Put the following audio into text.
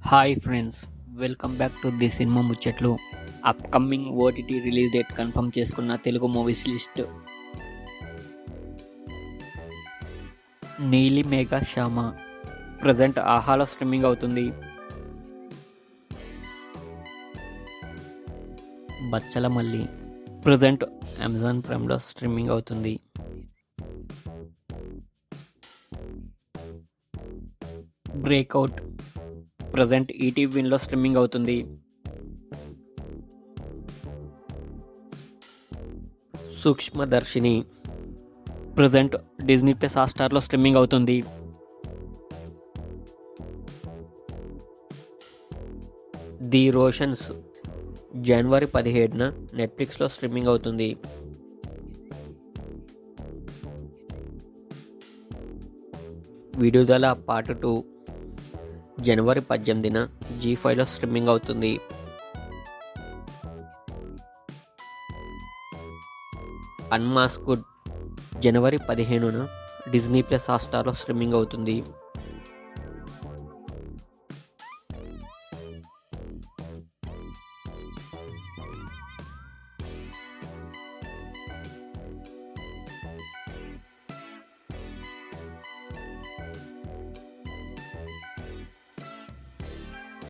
Hi friends, welcome back to the cinema ముచ్చట్లు. Upcoming OTT release date confirm చేసుకున్న Telugu movies list. నీలి మేఘ Shyama present ఆహాలో streaming అవుతుంది. బచ్చల మల్లి present Amazon ప్రైమ్లో streaming అవుతుంది. Breakout present ETV విన్లో streaming అవుతుంది. సూక్ష్మదర్శిని present Disney plus హాట్‌స్టార్లో streaming అవుతుంది. The Roshan's జనవరి 17న నెట్ఫ్లిక్స్లో streaming అవుతుంది. విడుదల పార్ట్ 2 జనవరి 18న జీ5లో స్ట్రీమింగ్ అవుతుంది. అన్మాస్క్డ్ జనవరి 15న డిజ్నీ ప్లస్ హాట్‌స్టార్లో స్ట్రీమింగ్ అవుతుంది.